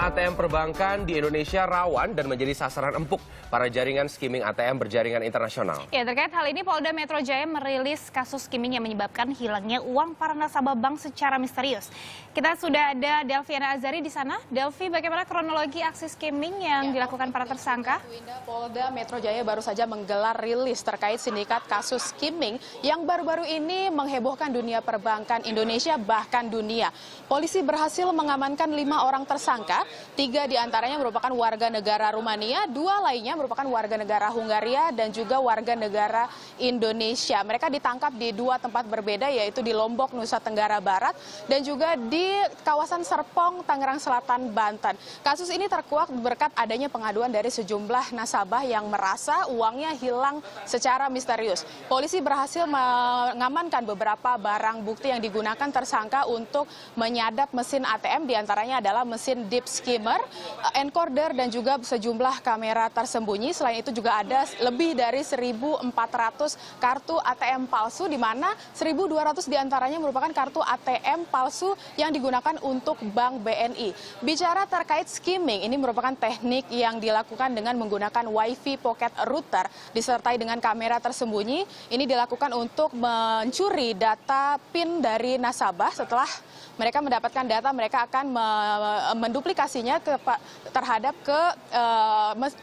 ATM perbankan di Indonesia rawan dan menjadi sasaran empuk para jaringan skimming ATM berjaringan internasional. Ya, terkait hal ini Polda Metro Jaya merilis kasus skimming yang menyebabkan hilangnya uang para nasabah bank secara misterius. Kita sudah ada Delviana Azari di sana. Delvi, bagaimana kronologi aksi skimming yang dilakukan para tersangka? Polda Metro Jaya baru saja menggelar rilis terkait sindikat kasus skimming yang baru-baru ini menghebohkan dunia perbankan Indonesia bahkan dunia. Polisi berhasil mengamankan 5 orang tersangka. 3 diantaranya merupakan warga negara Rumania, 2 lainnya merupakan warga negara Hungaria dan juga warga negara Indonesia. Mereka ditangkap di 2 tempat berbeda, yaitu di Lombok, Nusa Tenggara Barat dan juga di kawasan Serpong, Tangerang Selatan, Banten. Kasus ini terkuak berkat adanya pengaduan dari sejumlah nasabah yang merasa uangnya hilang secara misterius. Polisi berhasil mengamankan beberapa barang bukti yang digunakan tersangka untuk menyadap mesin ATM, diantaranya adalah mesin deep skimmer, encoder dan juga sejumlah kamera tersembunyi. Selain itu juga ada lebih dari 1.400 kartu ATM palsu, di mana 1.200 diantaranya merupakan kartu ATM palsu yang digunakan untuk Bank BNI. Bicara terkait skimming, ini merupakan teknik yang dilakukan dengan menggunakan WiFi pocket router disertai dengan kamera tersembunyi. Ini dilakukan untuk mencuri data PIN dari nasabah. Setelah mereka mendapatkan data, mereka akan menduplikasinya terhadap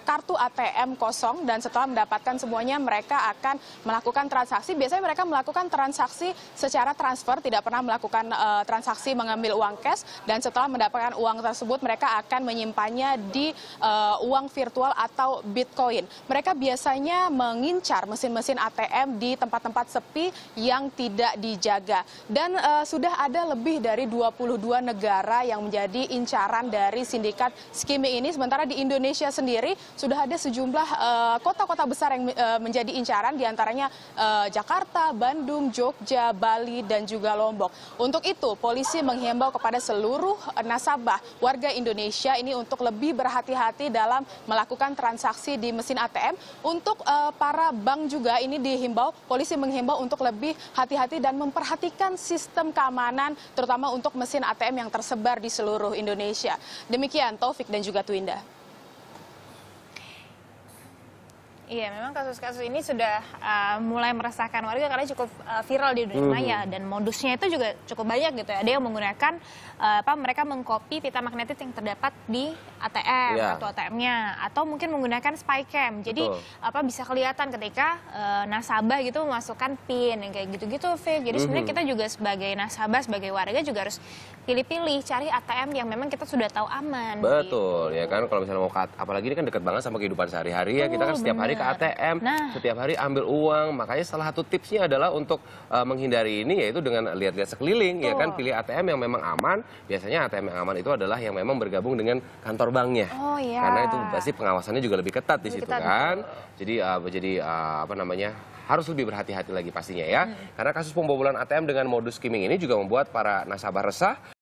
kartu ATM kosong, dan setelah mendapatkan semuanya mereka akan melakukan transaksi. Biasanya mereka melakukan transaksi secara transfer, tidak pernah melakukan transaksi mengambil uang cash, dan setelah mendapatkan uang tersebut mereka akan menyimpannya di uang virtual atau Bitcoin. Mereka biasanya mengincar mesin-mesin ATM di tempat-tempat sepi yang tidak dijaga, dan sudah ada lebih dari 22 negara yang menjadi incaran dari sindikat skimming ini. Sementara di Indonesia sendiri sudah ada sejumlah kota-kota besar yang menjadi incaran, diantaranya Jakarta, Bandung, Jogja, Bali, dan juga Lombok. Untuk itu, polisi menghimbau kepada seluruh nasabah warga Indonesia ini untuk lebih berhati-hati dalam melakukan transaksi di mesin ATM. Untuk para bank juga ini dihimbau, polisi menghimbau untuk lebih hati-hati dan memperhatikan sistem keamanan, terutama untuk mesin ATM yang tersebar di seluruh Indonesia. Demikian Taufik dan juga Twinda. Iya, memang kasus-kasus ini sudah mulai meresahkan warga karena cukup viral di dunia maya, dan modusnya itu juga cukup banyak gitu ya. Ada yang menggunakan mereka mengcopy pita magnetis yang terdapat di ATM atau ATM-nya, atau mungkin menggunakan spy cam. Jadi bisa kelihatan ketika nasabah gitu memasukkan PIN yang kayak gitu-gitu, Viv. Jadi sebenarnya kita juga sebagai nasabah, sebagai warga juga harus pilih-pilih cari ATM yang memang kita sudah tahu aman. Betul, ya kan, kalau misalnya mau apalagi ini kan dekat banget sama kehidupan sehari-hari ya, kita kan setiap hari ke ATM, setiap hari ambil uang. Makanya salah satu tipsnya adalah untuk menghindari ini, yaitu dengan lihat-lihat sekeliling, ya kan, pilih ATM yang memang aman. Biasanya ATM yang aman itu adalah yang memang bergabung dengan kantor banknya, karena itu pasti pengawasannya juga lebih ketat di situ kan. Jadi apa namanya, harus lebih berhati-hati lagi pastinya ya, karena kasus pembobolan ATM dengan modus skimming ini juga membuat para nasabah resah.